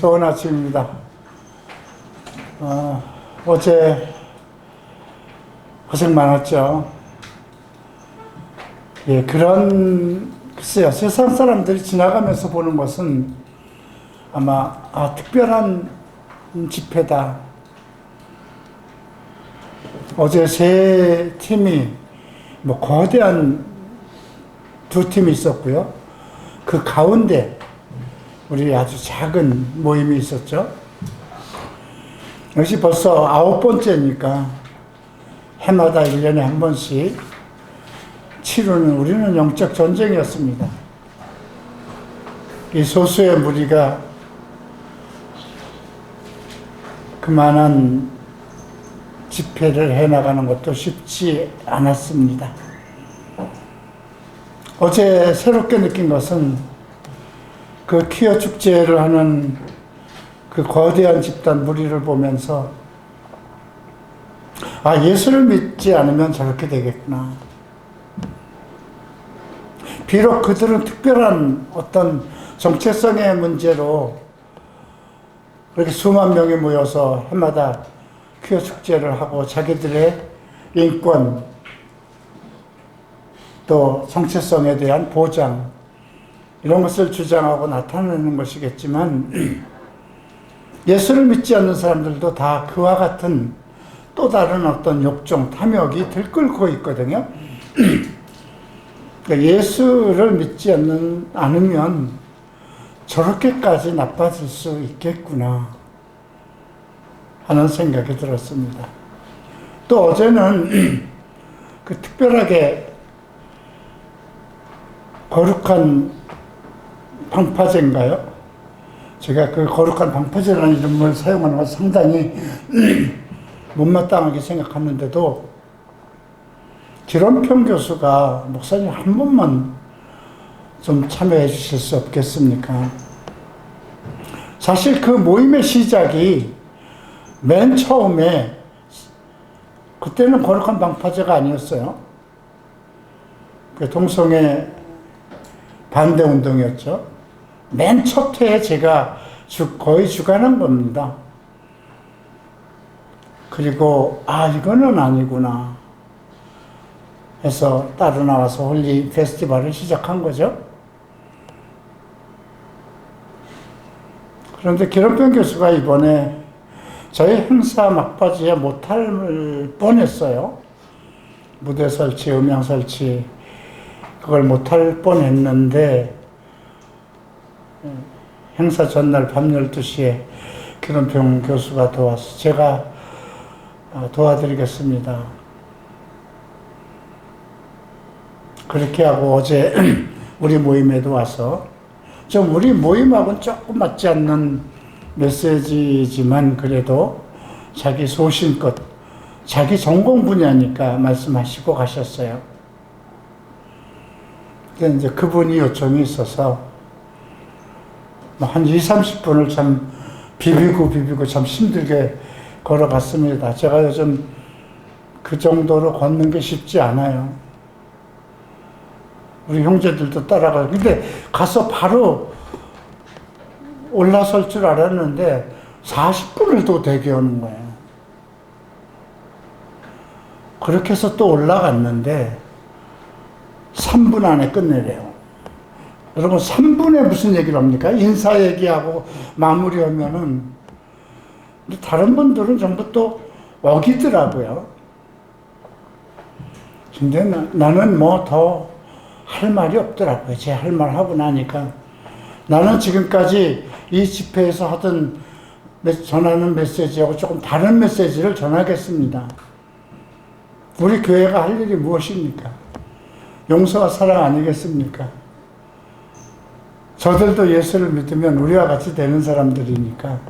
좋은 아침입니다. 어제 고생 많았죠. 글쎄요, 세상 사람들이 지나가면서 보는 것은 아마, 특별한 집회다. 어제 세 팀이, 거대한 두 팀이 있었고요. 그 가운데 우리 아주 작은 모임이 있었죠. 역시 벌써 9번째니까 해마다 1년에 한 번씩 치르는 우리는 영적 전쟁이었습니다. 이 소수의 무리가 그만한 집회를 해나가는 것도 쉽지 않았습니다. 어제 새롭게 느낀 것은 그 퀴어 축제를 하는 그 거대한 집단 무리를 보면서 예수를 믿지 않으면 저렇게 되겠구나. 비록 그들은 특별한 어떤 정체성의 문제로 그렇게 수만 명이 모여서 해마다 퀴어 축제를 하고 자기들의 인권 또 정체성에 대한 보장 이런 것을 주장하고 나타내는 것이겠지만 예수를 믿지 않는 사람들도 다 그와 같은 또 다른 어떤 욕정, 탐욕이 들끓고 있거든요. 예수를 믿지 않으면 저렇게까지 나빠질 수 있겠구나 하는 생각이 들었습니다. 또 어제는 그 특별하게 거룩한 방파제인가요? 제가 그 거룩한 방파제라는 이름을 사용하는 건 상당히 못마땅하게 생각하는데도 기론평 교수가 목사님 한 번만 좀 참여해 주실 수 없겠습니까? 사실 그 모임의 시작이 맨 처음에 그때는 거룩한 방파제가 아니었어요. 그 동성애 반대 운동이었죠. 맨 첫 해에 제가 거의 주관한 겁니다. 그리고 이거는 아니구나 해서 따로 나와서 홀리 페스티벌을 시작한 거죠. 그런데 기론평 교수가 이번에 저희 행사 막바지에 못할 뻔했어요. 무대 설치, 음향 설치 그걸 못할 뻔했는데 행사 전날 밤 12시에 기론평 교수가 도와서 제가 도와드리겠습니다. 그렇게 하고 어제 우리 모임에도 와서 좀 우리 모임하고는 조금 맞지 않는 메시지지만 그래도 자기 소신껏 자기 전공 분야니까 말씀하시고 가셨어요. 근데 이제 그분이 요청이 있어서 한 20-30분을 참 비비고 참 힘들게 걸어갔습니다. 제가 요즘 그 정도로 걷는 게 쉽지 않아요. 우리 형제들도 따라가요. 근데 가서 바로 올라설 줄 알았는데 40분을 또 대기하는 거예요. 그렇게 해서 또 올라갔는데 3분 안에 끝내래요. 여러분 3분에 무슨 얘기를 합니까? 인사 얘기하고 마무리하면은. 근데 다른 분들은 전부 또 어기더라고요. 근데 나는 더 할 말이 없더라고요. 제 할 말 하고 나니까. 나는 지금까지 이 집회에서 하던 전하는 메시지하고 조금 다른 메시지를 전하겠습니다. 우리 교회가 할 일이 무엇입니까? 용서와 사랑 아니겠습니까? 저들도 예수를 믿으면 우리와 같이 되는 사람들이니까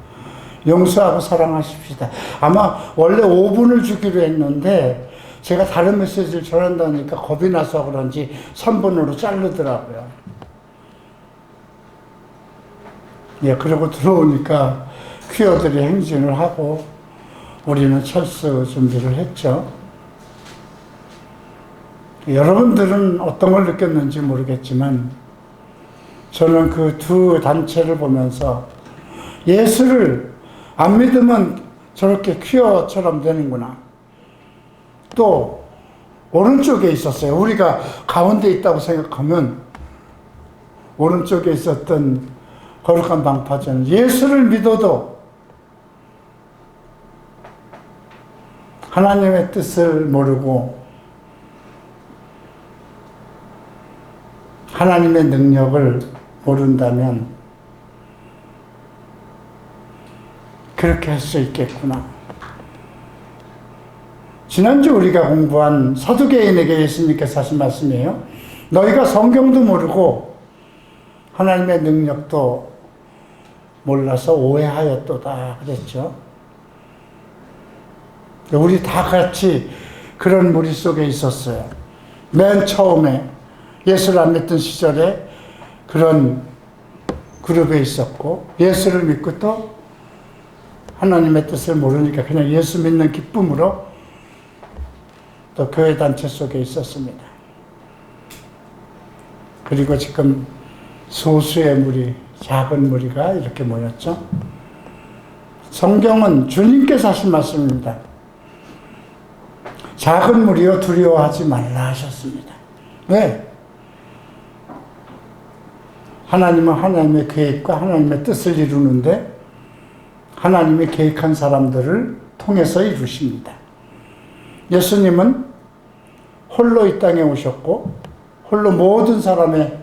용서하고 사랑하십시다. 아마 원래 5분을 주기로 했는데 제가 다른 메시지를 전한다니까 겁이 나서 그런지 3분으로 자르더라고요. 그러고 들어오니까 퀴어들이 행진을 하고 우리는 철수 준비를 했죠. 여러분들은 어떤 걸 느꼈는지 모르겠지만 저는 그 두 단체를 보면서 예수를 안 믿으면 저렇게 퀴어처럼 되는구나. 또 오른쪽에 있었어요. 우리가 가운데 있다고 생각하면 오른쪽에 있었던 거룩한 방파제는 예수를 믿어도 하나님의 뜻을 모르고 하나님의 능력을 모른다면 그렇게 할 수 있겠구나. 지난주 우리가 공부한 사두개인에게 예수님께서 하신 말씀이에요. 너희가 성경도 모르고 하나님의 능력도 몰라서 오해하였도다 그랬죠. 우리 다 같이 그런 무리 속에 있었어요. 맨 처음에 예수를 안 믿던 시절에 그런 그룹에 있었고, 예수를 믿고 또 하나님의 뜻을 모르니까 그냥 예수 믿는 기쁨으로 또 교회 단체 속에 있었습니다. 그리고 지금 소수의 무리, 작은 무리가 이렇게 모였죠. 성경은 주님께서 하신 말씀입니다. 작은 무리여 두려워하지 말라 하셨습니다. 왜? 하나님은 하나님의 계획과 하나님의 뜻을 이루는데 하나님이 계획한 사람들을 통해서 이루십니다. 예수님은 홀로 이 땅에 오셨고 홀로 모든 사람의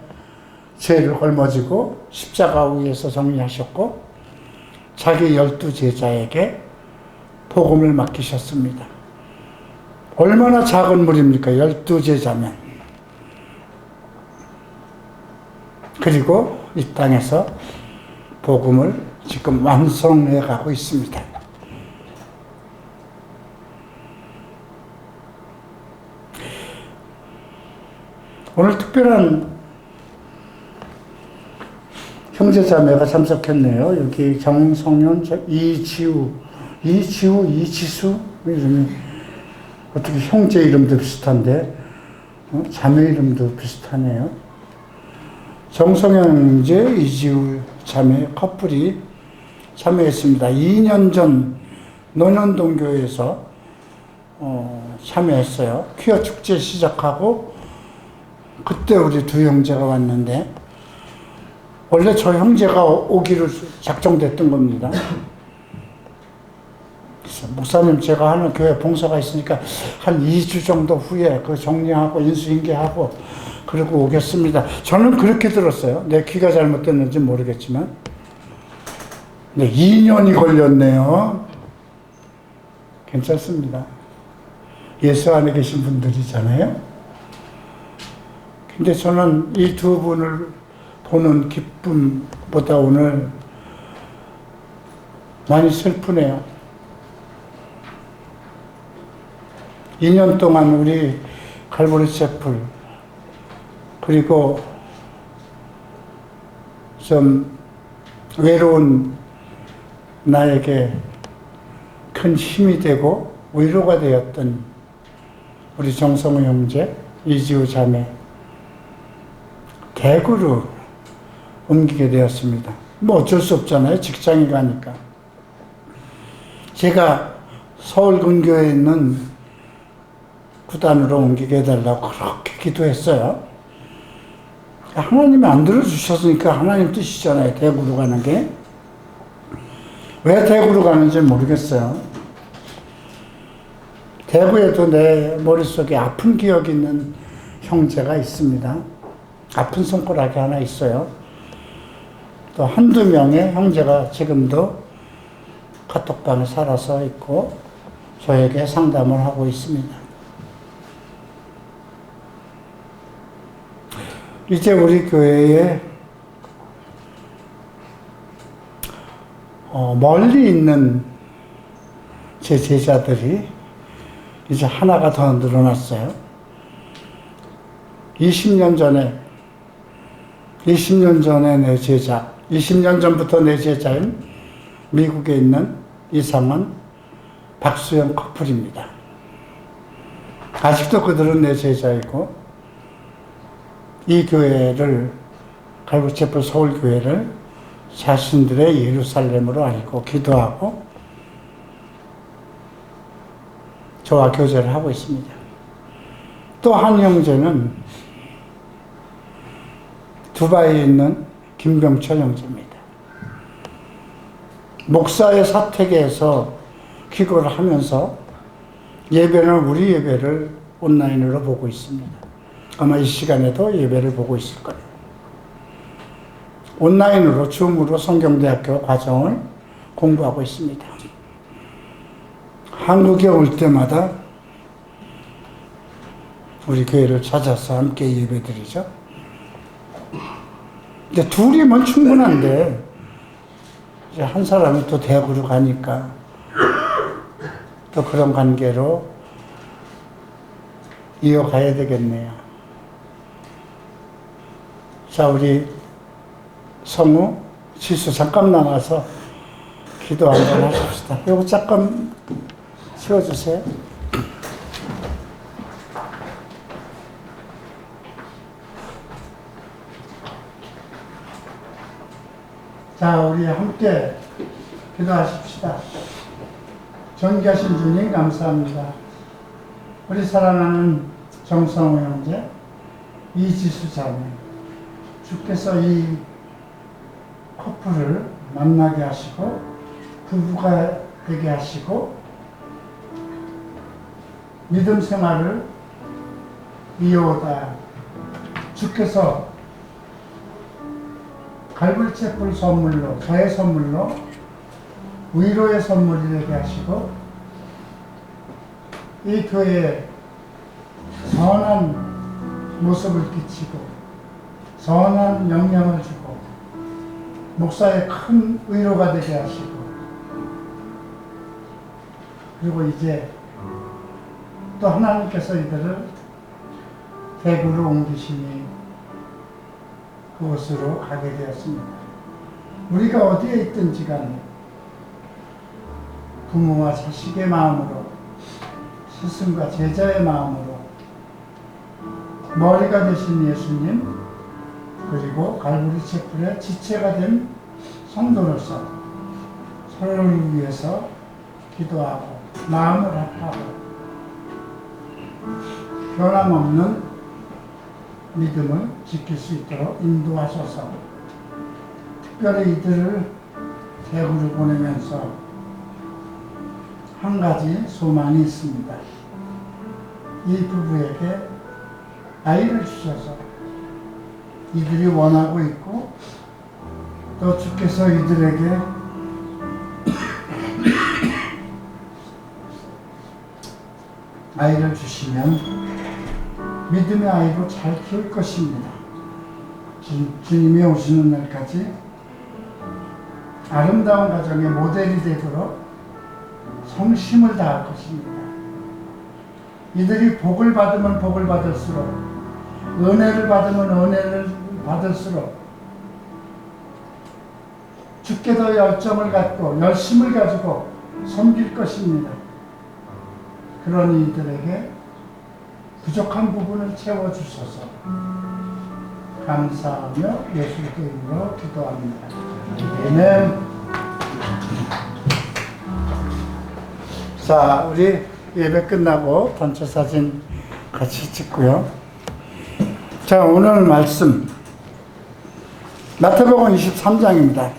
죄를 짊어지고 십자가 위에서 정리하셨고 자기 12 제자에게 복음을 맡기셨습니다. 얼마나 작은 무리입니까? 12 제자면. 그리고 이 땅에서 복음을 지금 완성해 가고 있습니다. 오늘 특별한 형제자매가 참석했네요. 여기 정성현, 이지우, 이지수 이름이 어떻게 형제 이름도 비슷한데 자매 이름도 비슷하네요. 정성현 형제, 이지우 자매 커플이 참여했습니다. 2년 전 논현동교회에서 참여했어요. 퀴어 축제 시작하고 그때 우리 두 형제가 왔는데 원래 저 형제가 오기로 작정됐던 겁니다. 그래서 목사님 제가 하는 교회 봉사가 있으니까 한 2주 정도 후에 그 정리하고 인수인계하고 그리고 오겠습니다. 저는 그렇게 들었어요. 내 귀가 잘못됐는지 모르겠지만. 네, 2년이 걸렸네요. 괜찮습니다. 예수 안에 계신 분들이잖아요. 근데 저는 이 두 분을 보는 기쁨보다 오늘 많이 슬프네요. 2년 동안 우리 갈보리 채플 그리고 좀 외로운 나에게 큰 힘이 되고 위로가 되었던 우리 정성우 형제, 이지우 자매 대구로 옮기게 되었습니다. 뭐 어쩔 수 없잖아요. 직장에 가니까. 제가 서울 근교에 있는 구단으로 옮기게 해달라고 그렇게 기도했어요. 하나님이 안 들어주셨으니까 하나님 뜻이잖아요. 대구로 가는 게. 왜 대구로 가는지 모르겠어요. 대구에도 내 머릿속에 아픈 기억이 있는 형제가 있습니다. 아픈 손가락이 하나 있어요. 또 한두 명의 형제가 지금도 카톡방에 살아서 있고 저에게 상담을 하고 있습니다. 이제 우리 교회에 멀리 있는 제 제자들이 이제 하나가 더 늘어났어요. 20년 전에 내 제자, 20년 전부터 내 제자인 미국에 있는 이상은 박수영 커플입니다. 아직도 그들은 내 제자이고 이 교회를 갈보채플 서울교회를 자신들의 예루살렘으로 알고 기도하고 저와 교제를 하고 있습니다. 또 한 형제는 두바이에 있는 김병철 형제입니다. 목사의 사택에서 기도를 하면서 예배는 우리 예배를 온라인으로 보고 있습니다. 아마 이 시간에도 예배를 보고 있을 거예요. 온라인으로 줌으로 성경대학교 과정을 공부하고 있습니다. 한국에 올 때마다 우리 교회를 찾아서 함께 예배드리죠. 근데 둘이면 충분한데 이제 한 사람이 또 대학으로 가니까 또 그런 관계로 이어가야 되겠네요. 자, 우리 성우, 지수 잠깐 나와서 기도 한번 하십시다. 요거 잠깐 치워주세요. 자, 우리 함께 기도하십시다. 존귀하신 주님 감사합니다. 우리 사랑하는 정성호 형제, 이지수 자매, 주께서 이 커플을 만나게 하시고 부부가 되게 하시고 믿음 생활을 이어오다 주께서 갈불체풀 선물로, 저의 선물로 위로의 선물이 되게 하시고 이 교회에 선한 모습을 끼치고 선한 영향을 주고 목사의 큰 위로가 되게 하시고 그리고 이제 또 하나님께서 이들을 대구로 옮기시니 그곳으로 가게 되었습니다. 우리가 어디에 있든지 간에 부모와 자식의 마음으로 스승과 제자의 마음으로 머리가 되신 예수님 그리고 갈보리 채플의 지체가 된 성도로서 서로를 위해서 기도하고 마음을 합하고 변함없는 믿음을 지킬 수 있도록 인도하셔서 특별히 이들을 대구를 보내면서 한 가지 소망이 있습니다. 이 부부에게 아이를 주셔서 이들이 원하고 있고 또 주께서 이들에게 아이를 주시면 믿음의 아이로 잘 키울 것입니다. 주님이 오시는 날까지 아름다운 가정의 모델이 되도록 성심을 다할 것입니다. 이들이 복을 받으면 복을 받을수록 은혜를 받으면 은혜를 받을수록 주께 더 열정을 갖고 열심을 가지고 섬길 것입니다. 그러니 이들에게 부족한 부분을 채워주셔서 감사하며 예수의 이름으로 기도합니다. 아멘. 자, 우리 예배 끝나고 단체 사진 같이 찍고요. 자, 오늘 말씀 마태복음 23장입니다.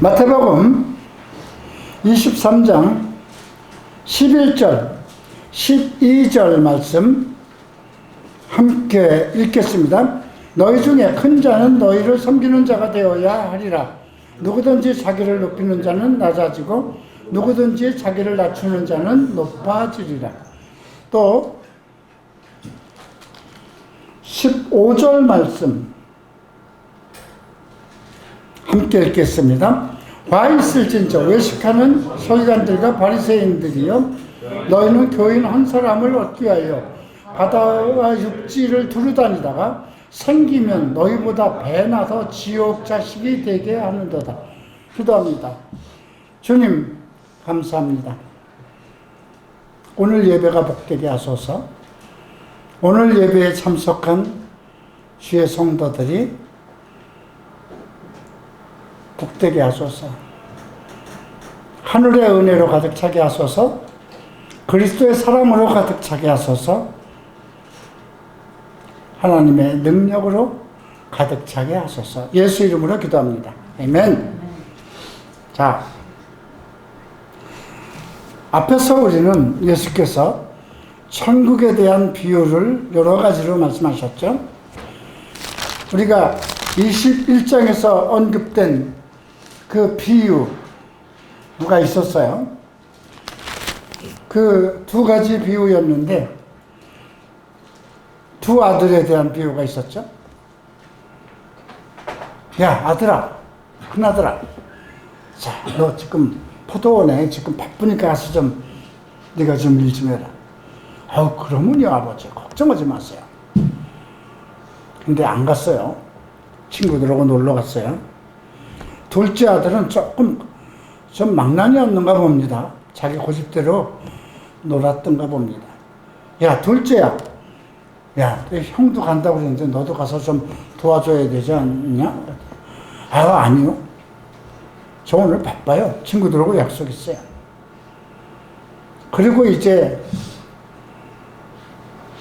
마태복음 23장 11절, 12절 말씀 함께 읽겠습니다. 너희 중에 큰 자는 너희를 섬기는 자가 되어야 하리라. 누구든지 자기를 높이는 자는 낮아지고 누구든지 자기를 낮추는 자는 높아지리라. 또 15절 말씀 함께 읽겠습니다. 화 있을진저 외식하는 서기관들과 바리새인들이여 너희는 교인 한 사람을 얻기 위하여 바다와 육지를 두루다니다가 생기면 너희보다 배나 더 지옥 자식이 되게 하는도다. 기도합니다. 주님 감사합니다. 오늘 예배가 복되게 하소서. 오늘 예배에 참석한 주의 성도들이 복되게 하소서. 하늘의 은혜로 가득 차게 하소서. 그리스도의 사랑으로 가득 차게 하소서. 하나님의 능력으로 가득 차게 하소서. 예수 이름으로 기도합니다. 아멘. 자, 앞에서 우리는 예수께서 천국에 대한 비유를 여러 가지로 말씀하셨죠. 우리가 21장에서 언급된 그 비유가 있었어요. 그 두 가지 비유였는데 두 아들에 대한 비유가 있었죠. 야, 아들아, 큰아들아, 자, 너 지금 포도원에 지금 바쁘니까 가서 좀 네가 좀 일 좀 해라. 그러면요 아버지 걱정하지 마세요. 근데 안 갔어요. 친구들하고 놀러 갔어요. 둘째 아들은 조금 좀 망난이었는가 봅니다. 자기 고집대로 놀았던가 봅니다. 야, 둘째야, 야, 형도 간다고 그랬는데 너도 가서 좀 도와줘야 되지 않냐? 아니요. 저 오늘 바빠요. 친구들하고 약속 있어요. 그리고 이제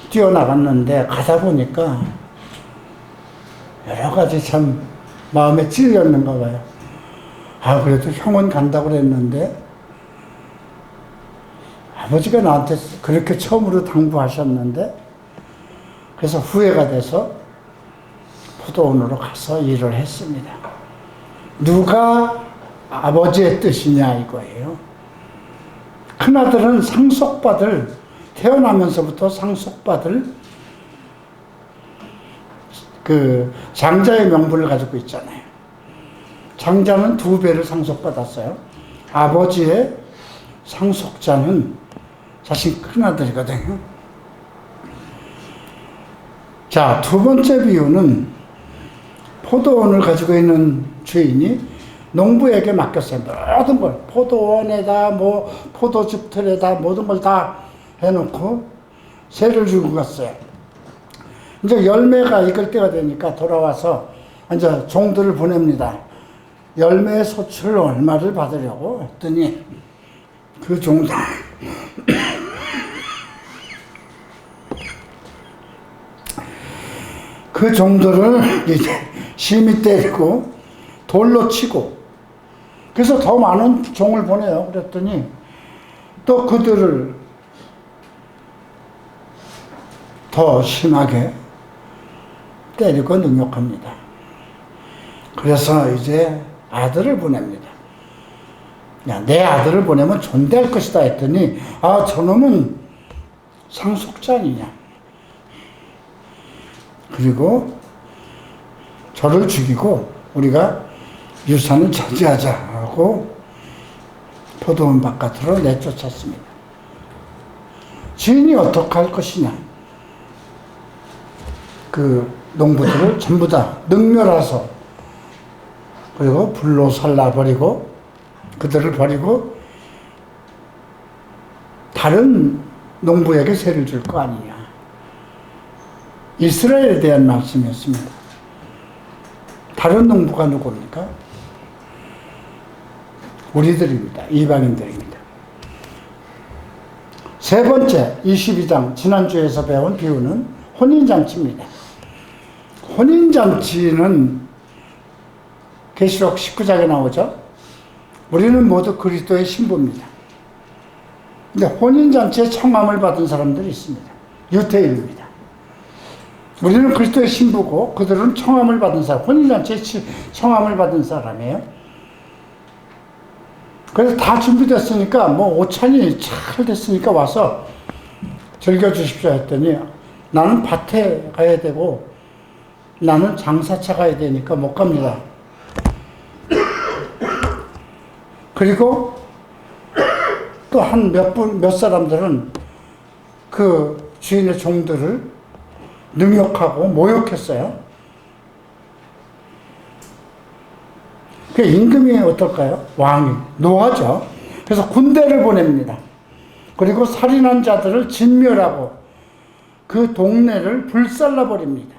뛰어나갔는데 가다 보니까 여러 가지 참 마음에 찔렸는가 봐요. 그래도 형은 간다고 그랬는데 아버지가 나한테 그렇게 처음으로 당부하셨는데, 그래서 후회가 돼서 포도원으로 가서 일을 했습니다. 누가 아버지의 뜻이냐 이거예요. 큰아들은 태어나면서부터 상속받을 그 장자의 명분을 가지고 있잖아요. 장자는 2배를 상속받았어요. 아버지의 상속자는 자신 큰아들이거든요. 자, 두 번째 비유는 포도원을 가지고 있는 주인이 농부에게 맡겼어요. 모든 걸, 포도원에다, 포도즙 틀에다, 모든 걸 다 해놓고 세를 주고 갔어요. 이제 열매가 익을 때가 되니까 돌아와서 이제 종들을 보냅니다. 열매의 소출 얼마를 받으려고 했더니 그 종들 그 종들을 이제 심히 때리고 돌로 치고, 그래서 더 많은 종을 보내요. 그랬더니 또 그들을 더 심하게 때리고 능욕합니다. 그래서 이제 아들을 보냅니다. 야, 내 아들을 보내면 존대할 것이다 했더니 저놈은 상속자 아니냐. 그리고 저를 죽이고 우리가 유산을 차지하자 하고 포도원 바깥으로 내쫓았습니다. 주인이 어떻게 할 것이냐. 그 농부들을 전부 다 능멸해서, 그리고 불로 살라버리고 그들을 버리고 다른 농부에게 세를 줄 거 아니냐. 이스라엘에 대한 말씀이었습니다. 다른 농부가 누굽니까? 우리들입니다. 이방인들입니다. 세 번째, 22장 지난주에서 배운 비유는 혼인잔치입니다. 혼인잔치는 계시록 19장에 나오죠. 우리는 모두 그리스도의 신부입니다. 근데 혼인잔치에 청함을 받은 사람들이 있습니다. 유태인입니다. 우리는 그리스도의 신부고 그들은 청함을 받은 사람, 혼인잔치에 청함을 받은 사람이에요. 그래서 다 준비됐으니까 오찬이 잘 됐으니까 와서 즐겨주십시오 했더니 나는 밭에 가야 되고 나는 장사차 가야 되니까 못 갑니다. 그리고 또 몇 사람들은 그 주인의 종들을 능욕하고 모욕했어요. 그 임금이 어떨까요? 왕이 노하죠. 그래서 군대를 보냅니다. 그리고 살인한 자들을 진멸하고 그 동네를 불살라 버립니다.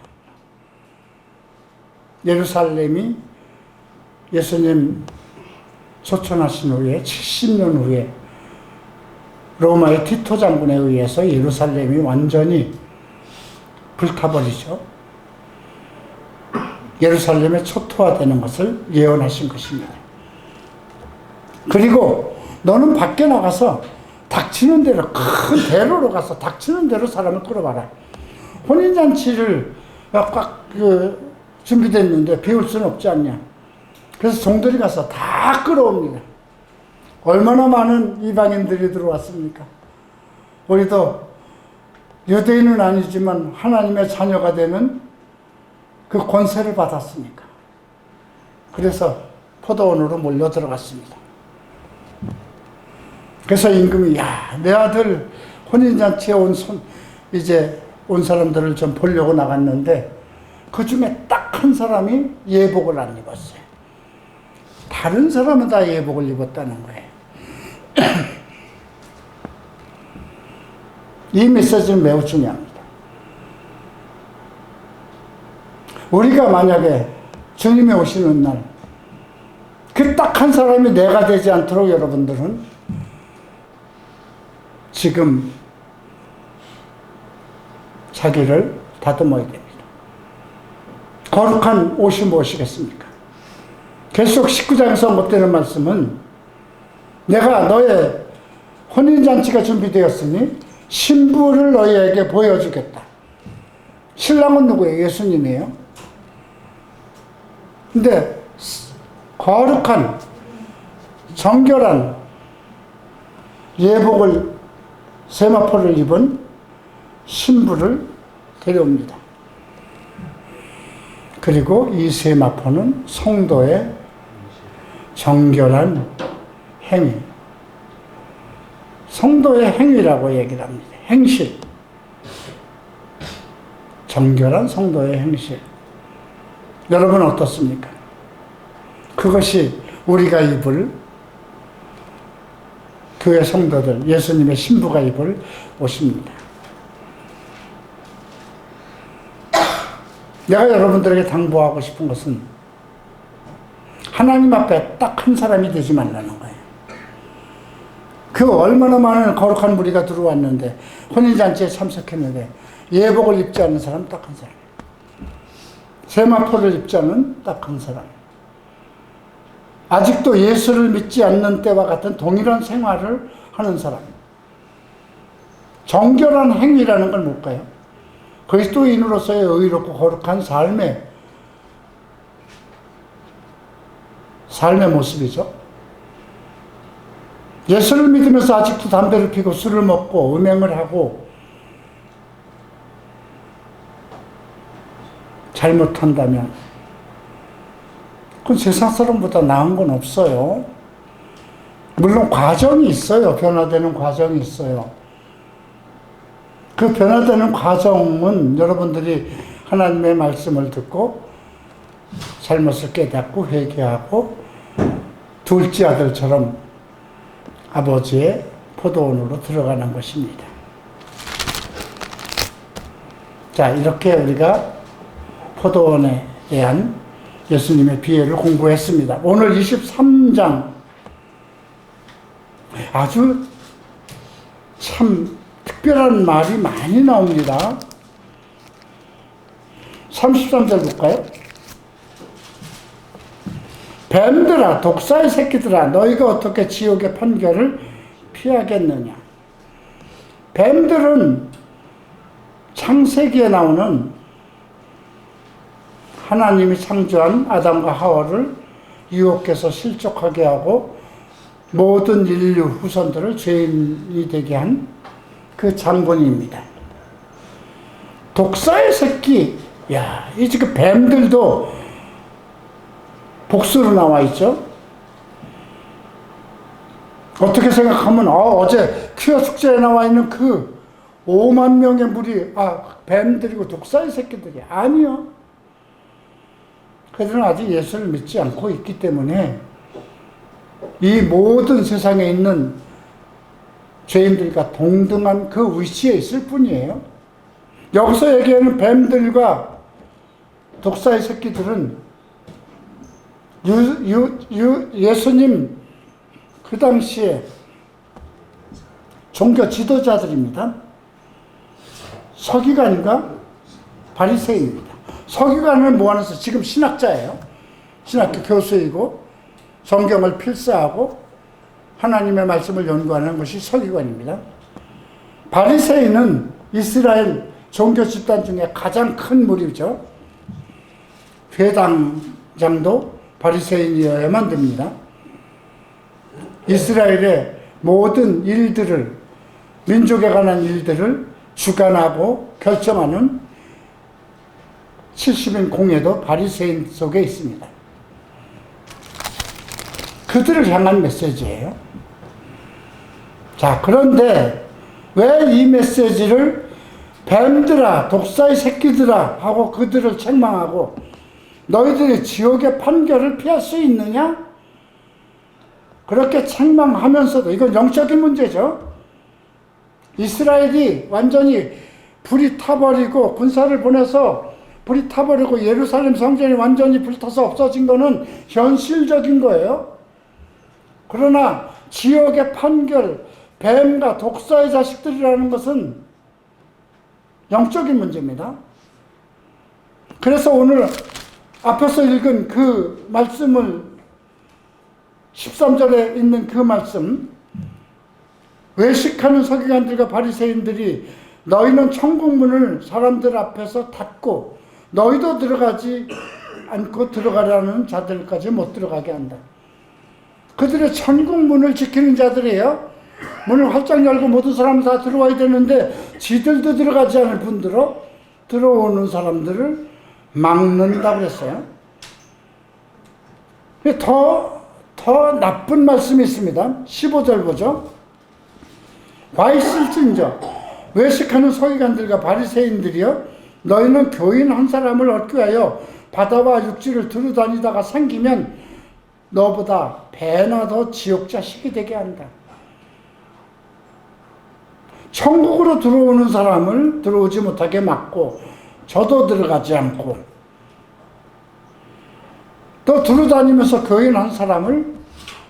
예루살렘이 예수님 소천하신 후에 70년 후에 로마의 티토 장군에 의해서 예루살렘이 완전히 불타버리죠. 예루살렘의 초토화되는 것을 예언하신 것입니다. 그리고 너는 밖에 나가서 닥치는 대로, 큰 대로로 가서 닥치는 대로 사람을 끌어봐라. 혼인잔치를 꽉 준비됐는데 비울 수는 없지 않냐. 그래서 종들이 가서 다 끌어옵니다. 얼마나 많은 이방인들이 들어왔습니까? 우리도 유대인은 아니지만 하나님의 자녀가 되는 그 권세를 받았으니까. 그래서 포도원으로 몰려 들어갔습니다. 그래서 임금이 내 아들 혼인잔치에 이제 온 사람들을 좀 보려고 나갔는데 그 중에 딱 한 사람이 예복을 안 입었어요. 다른 사람은 다 예복을 입었다는 거예요. 이 메시지는 매우 중요합니다. 우리가 만약에 주님이 오시는 날, 그 딱 한 사람이 내가 되지 않도록 여러분들은 지금 자기를 다듬어야 됩니다. 거룩한 옷이 무엇이겠습니까? 계속 19장에서 언급되는 말씀은 내가 너의 혼인잔치가 준비되었으니 신부를 너희에게 보여주겠다. 신랑은 누구예요? 예수님이에요. 근데 거룩한 정결한 예복을 세마포를 입은 신부를 데려옵니다. 그리고 이 세마포는 성도의 정결한 행위, 성도의 행위라고 얘기를 합니다. 행실, 정결한 성도의 행실. 여러분 어떻습니까? 그것이 우리가 입을, 교회 성도들, 예수님의 신부가 입을 옷입니다. 내가 여러분들에게 당부하고 싶은 것은 하나님 앞에 딱 한 사람이 되지 말라는 거예요. 그 얼마나 많은 거룩한 무리가 들어왔는데 혼인잔치에 참석했는데 예복을 입지 않는 사람 딱 한 사람, 세마포를 입지 않는 딱 한 사람, 아직도 예수를 믿지 않는 때와 같은 동일한 생활을 하는 사람, 정결한 행위라는 걸 뭘까요? 그리스도인으로서의 의롭고 거룩한 삶의 모습이죠. 예수를 믿으면서 아직도 담배를 피고 술을 먹고 음행을 하고 잘못한다면 그건 세상 사람보다 나은 건 없어요. 물론 과정이 있어요. 변화되는 과정이 있어요. 그 변화되는 과정은 여러분들이 하나님의 말씀을 듣고 잘못을 깨닫고 회개하고 둘째 아들처럼 아버지의 포도원으로 들어가는 것입니다. 자, 이렇게 우리가 포도원에 대한 예수님의 비유를 공부했습니다. 오늘 23장 아주 참 특별한 말이 많이 나옵니다. 33절 볼까요? 뱀들아, 독사의 새끼들아, 너희가 어떻게 지옥의 판결을 피하겠느냐. 뱀들은 창세기에 나오는 하나님이 창조한 아담과 하와를 유혹해서 실족하게 하고 모든 인류 후손들을 죄인이 되게 한 그 장본입니다. 독사의 새끼, 이 지금 뱀들도 복수로 나와 있죠. 어떻게 생각하면 어제 퀴어 축제에 나와 있는 그 5만 명의 무리 뱀들이고 독사의 새끼들이 아니요. 그들은 아직 예수를 믿지 않고 있기 때문에 이 모든 세상에 있는 죄인들과 동등한 그 위치에 있을 뿐이에요. 여기서 얘기하는 뱀들과 독사의 새끼들은 예수님 그 당시에 종교 지도자들입니다. 서기관과 바리새인입니다. 서기관은 뭐 하면서 지금 신학자예요. 신학교 교수이고 성경을 필사하고 하나님의 말씀을 연구하는 것이 서기관입니다. 바리새인은 이스라엘 종교 집단 중에 가장 큰 무리죠. 회당장도 바리새인이어야만 됩니다. 이스라엘의 모든 일들을, 민족에 관한 일들을 주관하고 결정하는 70인 공회도 바리새인 속에 있습니다. 그들을 향한 메시지예요. 자, 그런데 왜 이 메시지를 뱀들아, 독사의 새끼들아 하고 그들을 책망하고 너희들이 지옥의 판결을 피할 수 있느냐? 그렇게 책망하면서도, 이건 영적인 문제죠. 이스라엘이 완전히 불이 타버리고 군사를 보내서 불이 타버리고 예루살렘 성전이 완전히 불타서 없어진 거는 현실적인 거예요. 그러나 지옥의 판결, 뱀과 독사의 자식들이라는 것은 영적인 문제입니다. 그래서 오늘 앞에서 읽은 그 말씀을 13절에 있는 그 말씀, 외식하는 서기관들과 바리새인들이 너희는 천국 문을 사람들 앞에서 닫고 너희도 들어가지 않고 들어가라는 자들까지 못 들어가게 한다. 그들의 천국 문을 지키는 자들이에요. 문을 활짝 열고 모든 사람 다 들어와야 되는데 지들도 들어가지 않을 뿐더러 들어오는 사람들을 막는다고 그랬어요. 더 나쁜 말씀이 있습니다. 15절 보죠. 와 있을진저 외식하는 서기관들과 바리새인들이여 너희는 교인 한 사람을 얻기 위하여 바다와 육지를 두루다니다가 생기면 너보다 배나 더 지옥 자식이 되게 한다. 천국으로 들어오는 사람을 들어오지 못하게 막고 저도 들어가지 않고 또 두루다니면서 교인 한 사람을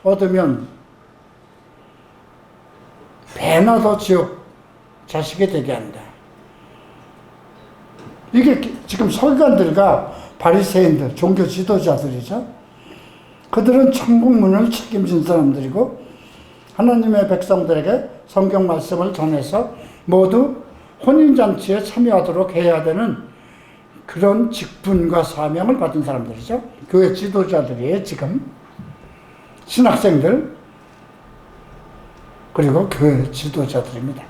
얻으면 배나 더 지옥 자식이 되게 한다. 이게 지금 서기관들과 바리새인들, 종교 지도자들이죠. 그들은 천국문을 책임진 사람들이고 하나님의 백성들에게 성경 말씀을 전해서 모두 혼인잔치에 참여하도록 해야 되는 그런 직분과 사명을 받은 사람들이죠. 교회 지도자들이에요, 지금. 신학생들, 그리고 교회 지도자들입니다.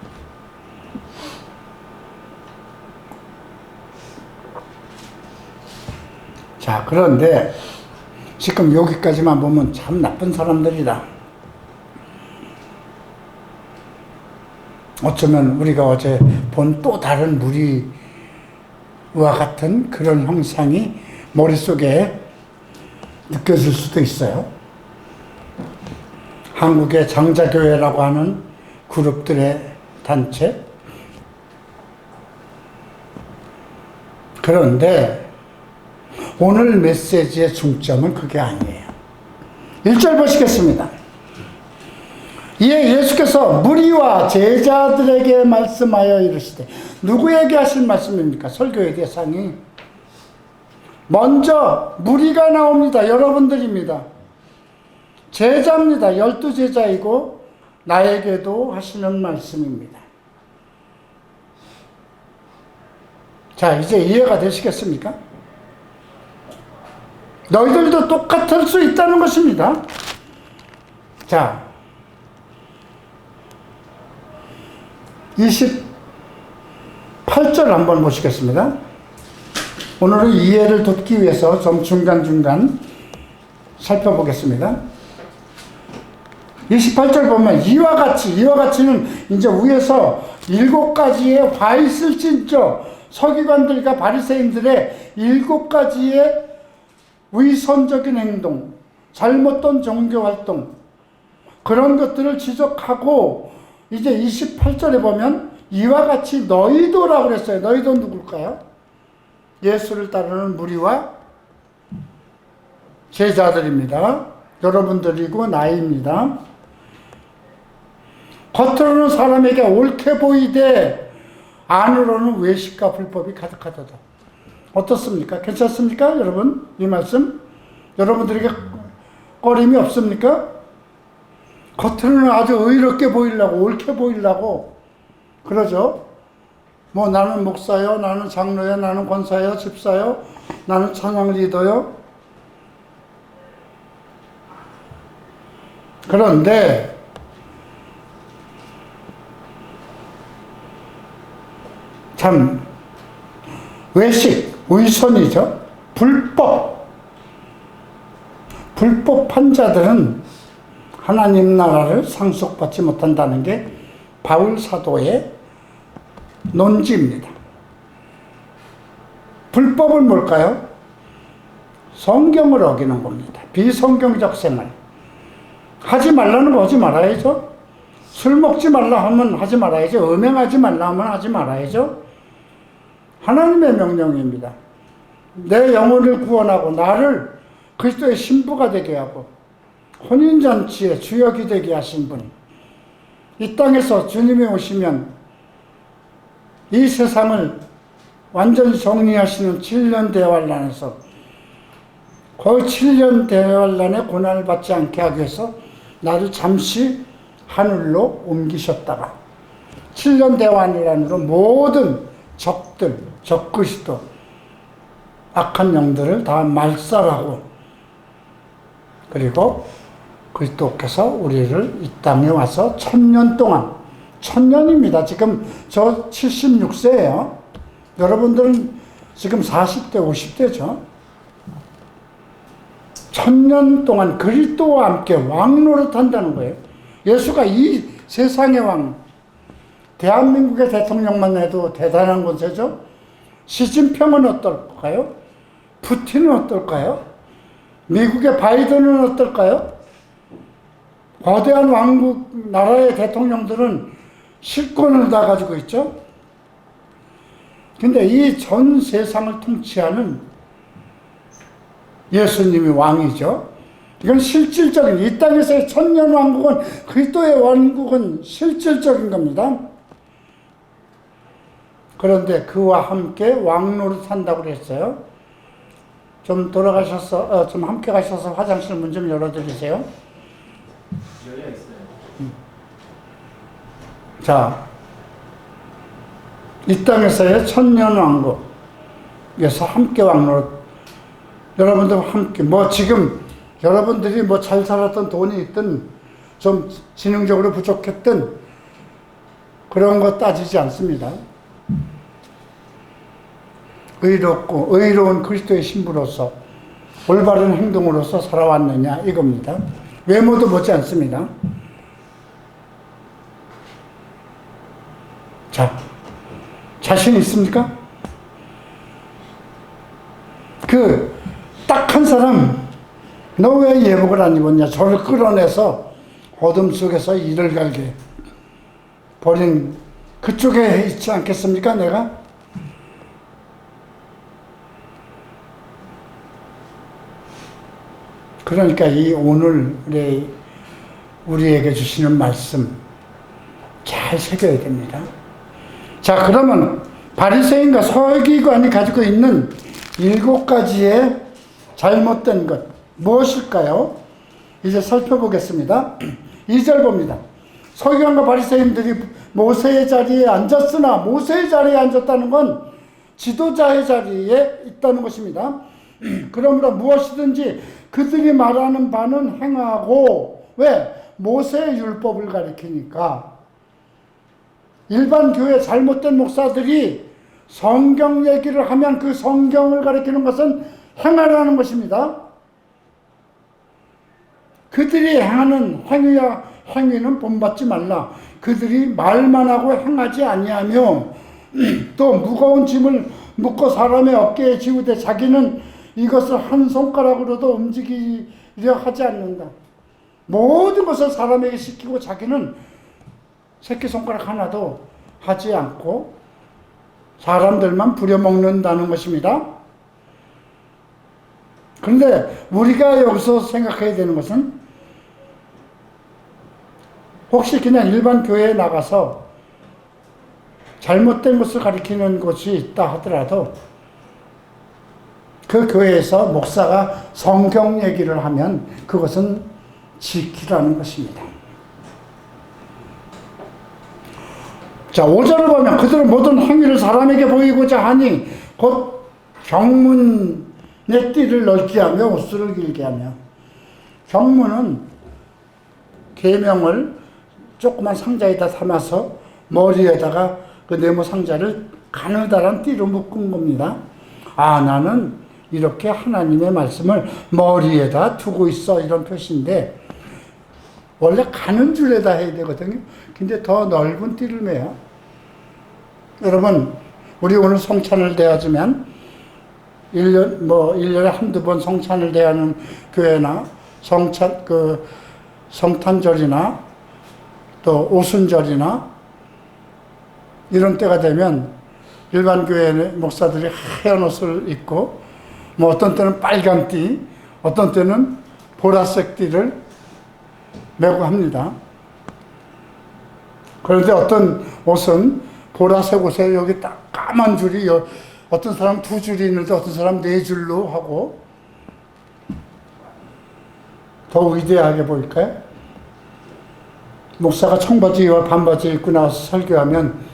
자, 그런데 지금 여기까지만 보면 참 나쁜 사람들이다. 어쩌면 우리가 어제 본 또 다른 무리와 같은 그런 형상이 머릿속에 느껴질 수도 있어요. 한국의 장자교회라고 하는 그룹들의 단체. 그런데 오늘 메시지의 중점은 그게 아니에요. 1절 보시겠습니다. 이에 예수께서 무리와 제자들에게 말씀하여 이르시되, 누구에게 하신 말씀입니까? 설교의 대상이 먼저 무리가 나옵니다. 여러분들입니다. 제자입니다. 12제자이고 나에게도 하시는 말씀입니다. 자, 이제 이해가 되시겠습니까? 너희들도 똑같을 수 있다는 것입니다. 자, 28절 한번 보시겠습니다. 오늘은 이해를 돕기 위해서 좀 중간중간 살펴보겠습니다. 28절 보면 이와 같이는 이제 위에서 7가지의 화 있을진저 서기관들과 바리새인들의 7가지의 위선적인 행동, 잘못된 종교활동, 그런 것들을 지적하고 이제 28절에 보면 이와 같이 너희도라고 그랬어요. 너희도 누굴까요? 예수를 따르는 무리와 제자들입니다. 여러분들이고 나입니다. 겉으로는 사람에게 옳게 보이되 안으로는 외식과 불법이 가득하도다. 어떻습니까? 괜찮습니까? 여러분, 이 말씀 여러분들에게 꺼림이 없습니까? 겉으로는 아주 의롭게 보이려고, 옳게 보이려고 그러죠. 뭐 나는 목사요, 나는 장로요, 나는 권사요, 집사요, 나는 찬양 리더요. 그런데 참 외식, 위선이죠. 불법한 자들은 하나님 나라를 상속받지 못한다는 게 바울 사도의 논지입니다. 불법은 뭘까요? 성경을 어기는 겁니다. 비성경적 생활. 하지 말라는 거 하지 말아야죠. 술 먹지 말라 하면 하지 말아야죠. 음행하지 말라 하면 하지 말아야죠. 하나님의 명령입니다. 내 영혼을 구원하고 나를 그리스도의 신부가 되게 하고 혼인잔치의 주역이 되게 하신 분, 이 땅에서 주님이 오시면 이 세상을 완전히 정리하시는 7년 대환란에서 그 7년 대환란의 고난을 받지 않게 하기 위해서 나를 잠시 하늘로 옮기셨다가 7년 대환란으로 모든 적들, 적그리스도, 악한 영들을 다 말살하고 그리고 그리스도께서 우리를 이 땅에 와서 1000년 동안, 1000년입니다. 지금 저 76세예요. 여러분들은 지금 40대, 50대죠. 1000년 동안 그리스도와 함께 왕노릇한다는 거예요. 예수가 이 세상의 왕, 대한민국의 대통령만 해도 대단한 권세죠. 시진핑은 어떨까요? 푸틴은 어떨까요? 미국의 바이든은 어떨까요? 거대한 왕국 나라의 대통령들은 실권을 다 가지고 있죠. 근데 이 전 세상을 통치하는 예수님이 왕이죠. 이건 실질적인, 이 땅에서의 1000년 왕국은, 그리스도의 왕국은 실질적인 겁니다. 그런데 그와 함께 왕노릇 한다고 그랬어요. 좀 돌아가셔서, 좀 함께 가셔서 화장실 문 좀 열어드리세요. 열려 있어요. 자, 이 땅에서의 1000년 왕국에서 함께 왕노릇, 여러분들 함께, 뭐 지금 여러분들이 뭐 잘 살았던 돈이 있든 좀 지능적으로 부족했든 그런 거 따지지 않습니다. 의롭고 의로운 그리스도의 신부로서 올바른 행동으로서 살아왔느냐 이겁니다. 외모도 보지 않습니다. 자, 자신 있습니까? 그 딱 한 사람, 너 왜 예복을 안 입었냐? 저를 끌어내서 어둠 속에서 이를 갈게 버린 그쪽에 있지 않겠습니까? 내가? 그러니까 이 오늘의 우리에게 주시는 말씀 잘 새겨야 됩니다. 자, 그러면 바리새인과 서기관이 가지고 있는 7가지의 잘못된 것 무엇일까요? 이제 살펴보겠습니다. 2절 봅니다. 서기관과 바리새인들이 모세의 자리에 앉았으나, 모세의 자리에 앉았다는 건 지도자의 자리에 있다는 것입니다. 그러므로 무엇이든지 그들이 말하는 바는 행하고, 왜? 모세의 율법을 가리키니까. 일반 교회 잘못된 목사들이 성경 얘기를 하면 그 성경을 가리키는 것은 행하라는 것입니다. 그들이 행하는 행위는 본받지 말라. 그들이 말만 하고 행하지 아니하며 또 무거운 짐을 묶어 사람의 어깨에 지우되 자기는 이것을 한 손가락으로도 움직이려 하지 않는다. 모든 것을 사람에게 시키고 자기는 새끼손가락 하나도 하지 않고 사람들만 부려먹는다는 것입니다. 그런데 우리가 여기서 생각해야 되는 것은 혹시 그냥 일반 교회에 나가서 잘못된 것을 가리키는 곳이 있다 하더라도 그 교회에서 목사가 성경 얘기를 하면 그것은 지키라는 것입니다. 자, 5절을 보면 그들은 모든 행위를 사람에게 보이고자 하니 곧 경문의 띠를 넓게 하며 옷수를 길게 하며. 경문은 계명을 조그만 상자에다 담아서 머리에다가 그 네모 상자를 가느다란 띠로 묶은 겁니다. 아, 나는 이렇게 하나님의 말씀을 머리에다 두고 있어, 이런 표시인데 원래 가는 줄에다 해야 되거든요. 근데 더 넓은 띠를 매요. 여러분, 우리 오늘 성찬을 대하지만 1년에 한두 번 성찬을 대하는 교회나 성탄절이나 또 오순절이나 이런 때가 되면 일반 교회 목사들이 하얀 옷을 입고 뭐 어떤 때는 빨간 띠, 어떤 때는 보라색 띠를 메고 합니다. 그런데 어떤 옷은 보라색 옷에 여기 딱 까만 줄이 어떤 사람 2줄이 있는데 어떤 사람 4줄로 하고 더 위대하게 보일까요? 목사가 청바지와 반바지 입고 나와서 설교하면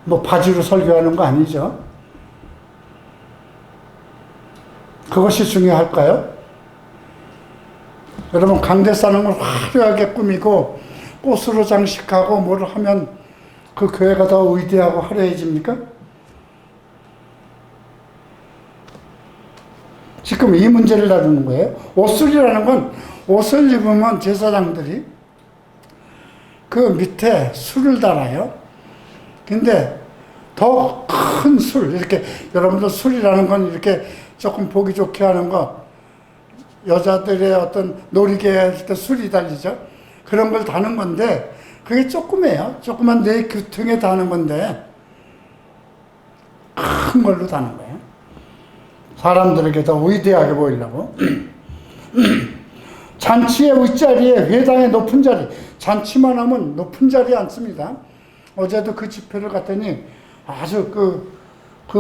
뭐 바지로 설교하는 거 아니죠? 그것이 중요할까요? 여러분, 강대 싸는 걸 화려하게 꾸미고 꽃으로 장식하고 뭘 하면 그 교회가 더 위대하고 화려해집니까? 지금 이 문제를 다루는 거예요. 옷술이라는 건 옷을 입으면 제사장들이 그 밑에 술을 달아요. 근데 더 큰 술, 이렇게 여러분들 술이라는 건 이렇게 조금 보기 좋게 하는 거, 여자들의 어떤 놀이개에 이렇게 술이 달리죠. 그런 걸 다는 건데 그게 조그매요. 조그만 내 귀퉁이에 다는 건데 큰 걸로 다는 거예요. 사람들에게 더 위대하게 보이려고. 잔치의 윗자리에 회당의 높은 자리, 잔치만 하면 높은 자리에 앉습니다. 어제도 그 집회를 갔더니 아주 그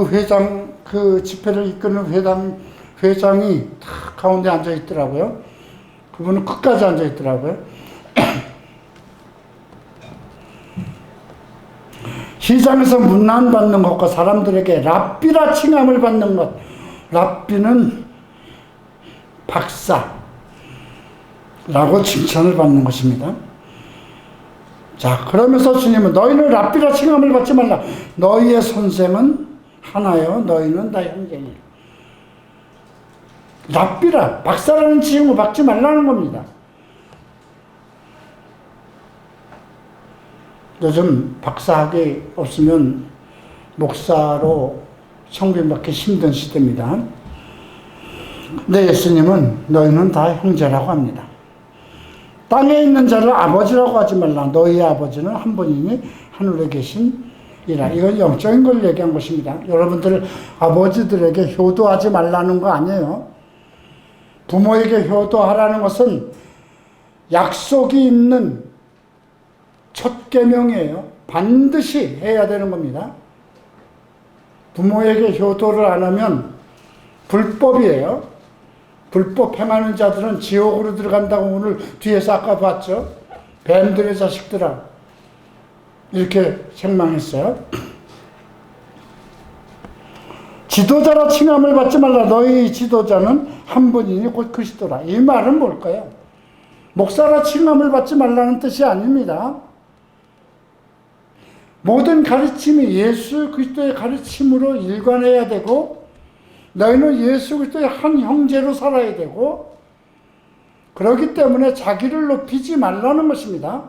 회장, 그 집회를 이끄는 회장이 다 가운데 앉아 있더라고요. 그분은 끝까지 앉아 있더라고요. 시장에서 문난받는 것과 사람들에게 랍비라 칭함을 받는 것. 랍비는 박사라고 칭찬을 받는 것입니다. 자, 그러면서 주님은 너희는 랍비라 칭함을 받지 말라. 너희의 선생은 하나요. 너희는 다 형제니라. 랍비라, 박사라는 칭함을 받지 말라는 겁니다. 요즘 박사학위 없으면 목사로 청빙받기 힘든 시대입니다. 근데 예수님은 너희는 다 형제라고 합니다. 땅에 있는 자를 아버지라고 하지 말라. 너희의 아버지는 한 분이니 하늘에 계신 이라. 이건 영적인 걸 얘기한 것입니다. 여러분들 아버지들에게 효도하지 말라는 거 아니에요. 부모에게 효도하라는 것은 약속이 있는 첫 계명이에요. 반드시 해야 되는 겁니다. 부모에게 효도를 안 하면 불법이에요. 불법 행하는 자들은 지옥으로 들어간다고 오늘 뒤에서 아까 봤죠. 뱀들의 자식들아, 이렇게 책망했어요. 지도자라 칭함을 받지 말라. 너희 지도자는 한 분이니 곧 그리스도라. 이 말은 뭘까요? 목사라 칭함을 받지 말라는 뜻이 아닙니다. 모든 가르침이 예수 그리스도의 가르침으로 일관해야 되고, 너희는 예수 그리스도의 한 형제로 살아야 되고, 그렇기 때문에 자기를 높이지 말라는 것입니다.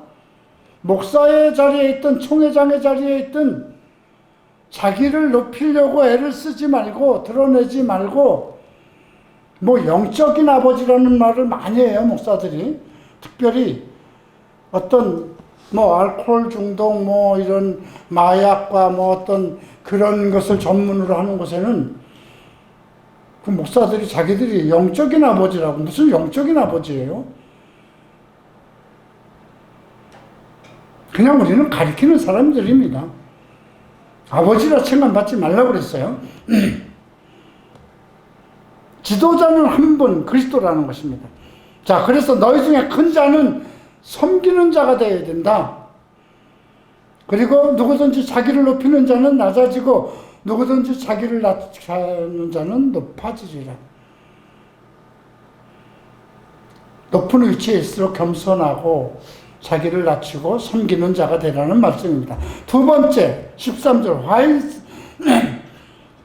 목사의 자리에 있든 총회장의 자리에 있든 자기를 높이려고 애를 쓰지 말고, 드러내지 말고, 뭐 영적인 아버지라는 말을 많이 해요, 목사들이. 특별히 어떤 뭐 알코올 중독, 뭐 이런 마약과 뭐 어떤 그런 것을 전문으로 하는 곳에는 그 목사들이 자기들이 영적인 아버지라고, 무슨 영적인 아버지예요? 그냥 우리는 가리키는 사람들입니다. 아버지라 칭함받지 말라고 그랬어요. 지도자는 한 분, 그리스도라는 것입니다. 자, 그래서 너희 중에 큰 자는 섬기는 자가 되어야 된다. 그리고 누구든지 자기를 높이는 자는 낮아지고 누구든지 자기를 낮추는 자는 높아지리라. 높은 위치에 있을수록 겸손하고 자기를 낮추고 섬기는 자가 되라는 말씀입니다. 두 번째, 13절,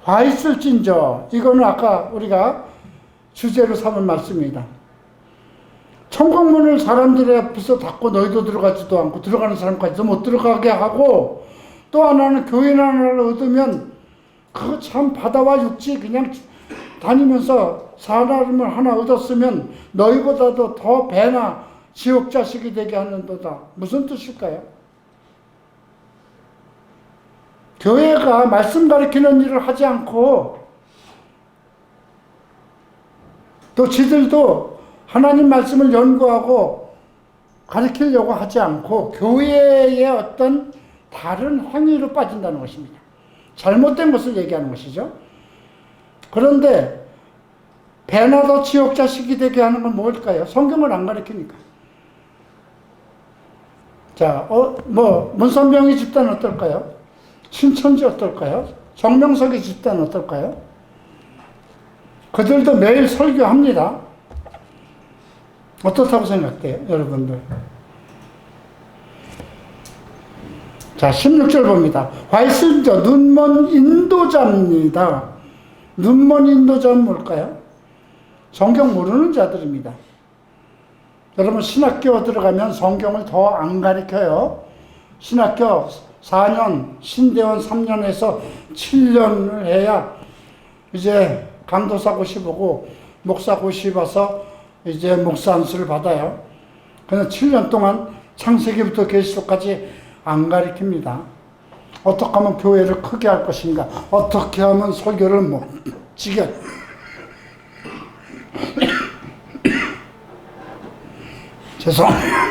화 있을진저. 이거는 아까 우리가 주제로 삼은 말씀입니다. 천국문을 사람들의 앞에서 닫고 너희도 들어가지도 않고 들어가는 사람까지도 못 들어가게 하고, 또 하나는 교인 하나를 얻으면 그거 참 바다와 육지 그냥 다니면서 사람을 하나 얻었으면 너희보다도 더 배나 지옥 자식이 되게 하는도다. 무슨 뜻일까요? 교회가 말씀 가리키는 일을 하지 않고 또 지들도 하나님 말씀을 연구하고 가르치려고 하지 않고 교회의 어떤 다른 행위로 빠진다는 것입니다. 잘못된 것을 얘기하는 것이죠. 그런데 배나 더 지옥 자식이 되게 하는 건 뭘까요? 성경을 안 가르치니까. 자, 문선병이 집단 어떨까요? 신천지 어떨까요? 정명석의 집단 어떨까요? 그들도 매일 설교합니다. 어떻다고 생각돼요, 여러분들? 자, 16절 봅니다. 화이슬저, 눈먼 인도자입니다. 눈먼 인도자는 뭘까요? 성경 모르는 자들입니다. 여러분, 신학교 들어가면 성경을 더 안 가르쳐요. 신학교 4년, 신대원 3년에서 7년을 해야 이제 강도사 고시 보고 목사 고시 봐서 이제 목사 안수를 받아요. 그냥 7년 동안 창세기부터 계시록까지 안 가르칩니다. 어떻게 하면 교회를 크게 할 것인가? 어떻게 하면 설교를 멋지게 죄송합니다.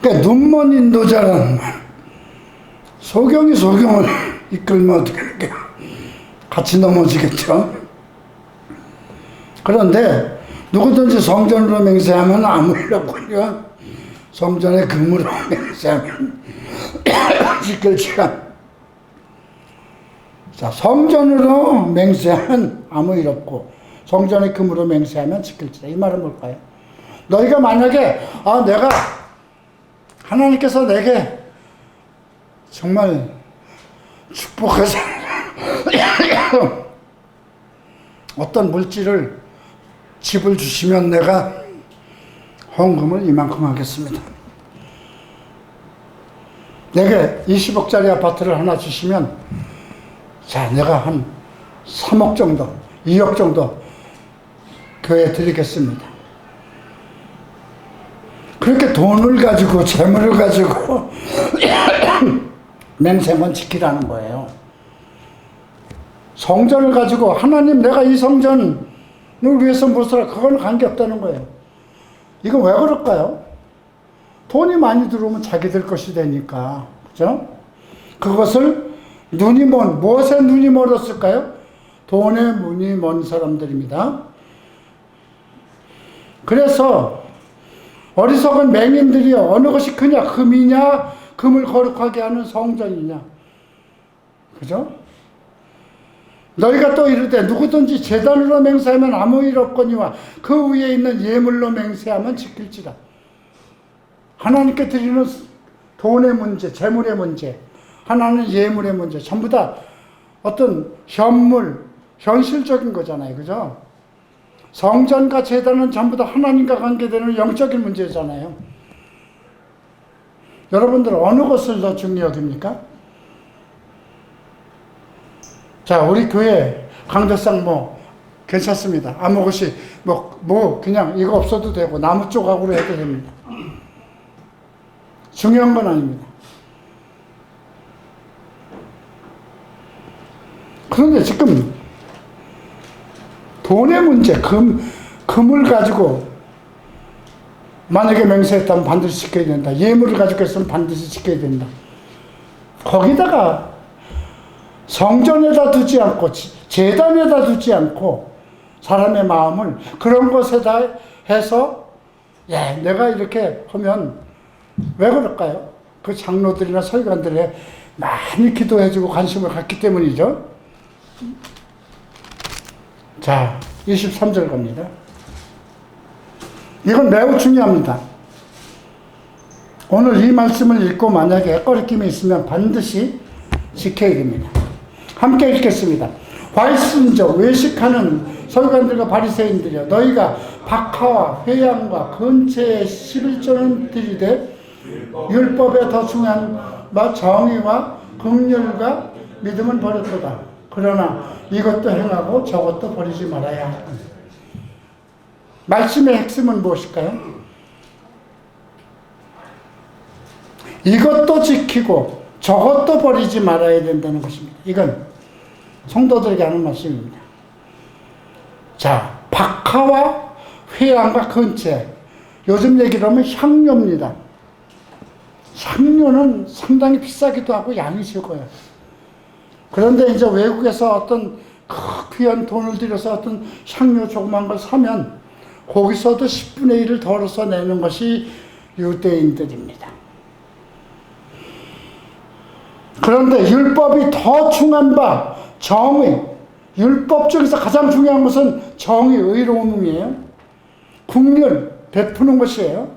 그러니까 눈먼 인도자는 소경이 소경을 이끌면 어떻게 이렇게 같이 넘어지겠죠. 그런데 누구든지 성전으로 맹세하면 아무 일 없고요. 성전의 금으로 맹세하면 지킬지라. 자, 성전으로 맹세하면 아무 일 없고 성전의 금으로 맹세하면 지킬지라. 이 말은 뭘까요? 너희가 만약에 내가 하나님께서 내게 정말 축복해서 어떤 물질을 집을 주시면 내가 헌금을 이만큼 하겠습니다. 내게 20억짜리 아파트를 하나 주시면 자, 내가 한 3억 정도, 2억 정도 교회에 드리겠습니다. 그렇게 돈을 가지고 재물을 가지고 맹세만 지키라는 거예요. 성전을 가지고 하나님 내가 이 성전을 위해서 무엇을 그건 관계없다는 거예요. 이건 왜 그럴까요? 돈이 많이 들어오면 자기들 것이 되니까. 그죠? 그것을 무엇에 눈이 멀었을까요? 돈에 눈이 먼 사람들입니다. 그래서 어리석은 맹인들이여 어느 것이 크냐? 금이냐? 금을 거룩하게 하는 성전이냐? 그죠? 너희가 또 이르되 누구든지 제단으로 맹세하면 아무 일 없거니와 그 위에 있는 예물로 맹세하면 지킬지라. 하나님께 드리는 돈의 문제, 재물의 문제, 하나는 예물의 문제, 전부 다 어떤 현실적인 거잖아요. 그죠? 성전과 제단은 전부 다 하나님과 관계되는 영적인 문제잖아요. 여러분들 어느 것을 더 중요히 여깁니까? 자, 우리 교회 강덕상 괜찮습니다. 아무 것이 그냥 이거 없어도 되고 나무 조각으로 해도 됩니다. 중요한 건 아닙니다. 그런데 지금 돈의 문제, 금을 가지고 만약에 맹세했다면 반드시 지켜야 된다. 예물을 가지고 했으면 반드시 지켜야 된다. 거기다가 성전에다 두지 않고 제단에다 두지 않고 사람의 마음을 그런 것에다 해서 내가 이렇게 하면 왜 그럴까요? 그 장로들이나 서기관들이 많이 기도해주고 관심을 갖기 때문이죠. 자, 23절 갑니다. 이건 매우 중요합니다. 오늘 이 말씀을 읽고 만약에 꺼리낌이 있으면 반드시 지켜야 됩니다. 함께 읽겠습니다. 과일순적 외식하는 서기관들과 바리새인들이여, 너희가 박하와 회양과 근처의 11조는 드리되 율법에 더 중요한 정의와 긍휼과 믿음은 버렸도다. 그러나 이것도 행하고 저것도 버리지 말아야 한다. 말씀의 핵심은 무엇일까요? 이것도 지키고 저것도 버리지 말아야 된다는 것입니다. 이건 성도들에게 하는 말씀입니다. 자, 박하와 회양과 근체, 요즘 얘기로 하면 향료입니다. 향료는 상당히 비싸기도 하고 양이 적어요. 그런데 이제 외국에서 어떤 귀한 돈을 들여서 어떤 향료 조그만 걸 사면 거기서도 10분의 1을 덜어서 내는 것이 유대인들입니다. 그런데 율법이 더 중요한 바 정의, 율법 중에서 가장 중요한 것은 정의, 의로움이에요. 긍휼, 베푸는 것이에요.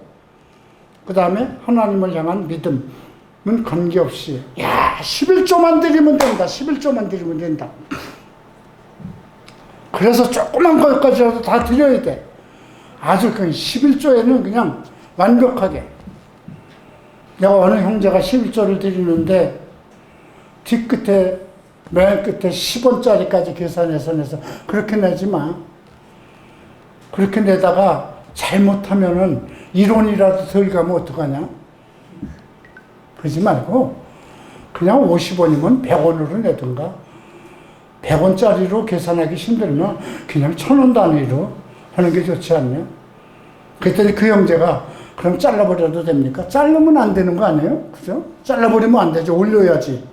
그 다음에 하나님을 향한 믿음은 관계없이 11조만 드리면 된다. 11조만 드리면 된다. 그래서 조그만 것까지라도 다 드려야 돼. 아주 그 11조에는 그냥 완벽하게. 내가 어느 형제가 11조를 드리는데 뒤끝에 맨 끝에 10원짜리까지 계산해서 내서 그렇게 내지 마. 그렇게 내다가 잘못하면은 1원이라도 덜 가면 어떡하냐? 그러지 말고 그냥 50원이면 100원으로 내든가 100원짜리로 계산하기 힘들면 그냥 1000원 단위로 하는 게 좋지 않냐? 그랬더니 그 형제가 그럼 잘라버려도 됩니까? 자르면 안 되는 거 아니에요? 그죠? 잘라버리면 안 되죠. 올려야지.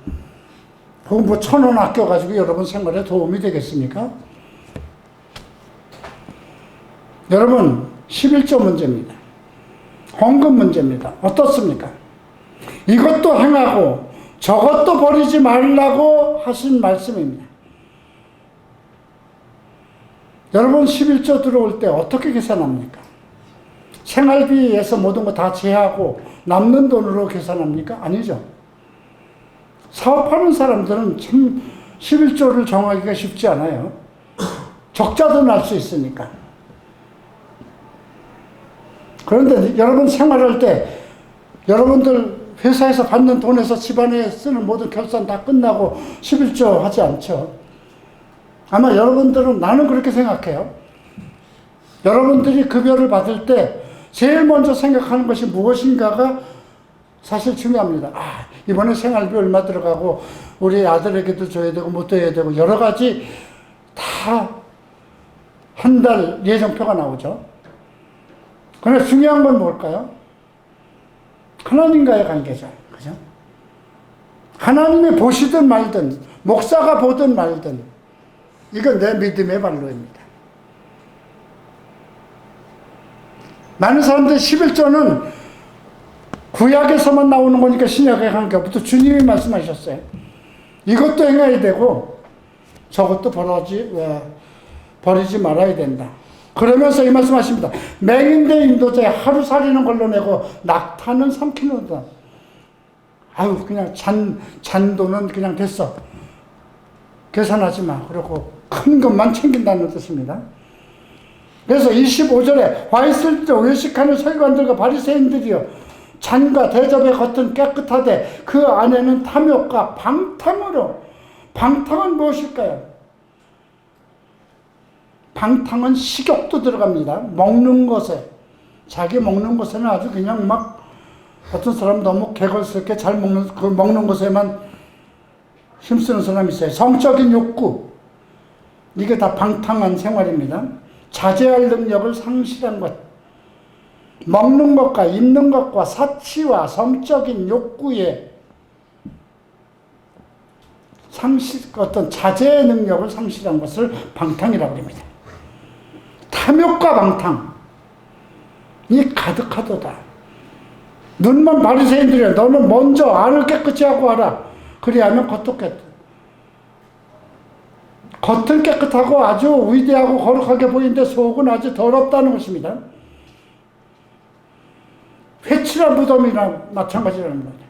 그럼 1000원 아껴가지고 여러분 생활에 도움이 되겠습니까? 여러분, 11조 문제입니다. 헌금 문제입니다. 어떻습니까? 이것도 행하고 저것도 버리지 말라고 하신 말씀입니다. 여러분 11조 들어올 때 어떻게 계산합니까? 생활비에서 모든 거 다 제하고 남는 돈으로 계산합니까? 아니죠. 사업하는 사람들은 참 11조를 정하기가 쉽지 않아요. 적자도 날 수 있으니까. 그런데 여러분 생활할 때 여러분들 회사에서 받는 돈에서 집안에 쓰는 모든 결산 다 끝나고 11조 하지 않죠. 아마 여러분들은, 나는 그렇게 생각해요. 여러분들이 급여를 받을 때 제일 먼저 생각하는 것이 무엇인가가 사실 중요합니다. 이번에 생활비 얼마 들어가고 우리 아들에게도 줘야 되고 못 줘야 되고 여러 가지 다 한 달 예정표가 나오죠. 그러나 중요한 건 뭘까요? 하나님과의 관계죠. 그죠? 하나님이 보시든 말든, 목사가 보든 말든, 이건 내 믿음의 발로입니다. 많은 사람들이 11조는 구약에서만 나오는 거니까 신약에 관계부터 주님이 말씀하셨어요. 이것도 행해야 되고, 저것도 버리지 말아야 된다. 그러면서 이 말씀하십니다. 맹인대 인도자에 하루 살이는 걸로 내고 낙타는 삼키는다. 그냥 잔돈은 그냥 됐어. 계산하지 마. 그리고 큰 것만 챙긴다는 뜻입니다. 그래서 25절에 와 있을 때 외식하는 서기관들과 바리새인들이여, 잔과 대접의 겉은 깨끗하되 그 안에는 탐욕과 방탕으로. 방탕은 무엇일까요? 방탕은 식욕도 들어갑니다. 먹는 것에. 자기 먹는 것에는 아주 그냥 막 어떤 사람 너무 개걸스럽게 잘 먹는, 그 먹는 것에만 힘쓰는 사람이 있어요. 성적인 욕구. 이게 다 방탕한 생활입니다. 자제할 능력을 상실한 것. 먹는 것과 입는 것과 사치와 성적인 욕구에 어떤 자제의 능력을 상실한 것을 방탕이라고 합니다. 탐욕과 방탕이 가득하도다. 눈만 바리새인들이야. 너는 먼저 안을 깨끗이 하고 와라. 그리하면 겉도 깨끗. 겉은 깨끗하고 아주 위대하고 거룩하게 보이는데 속은 아주 더럽다는 것입니다. 회칠한 무덤이랑 마찬가지라는 거예요.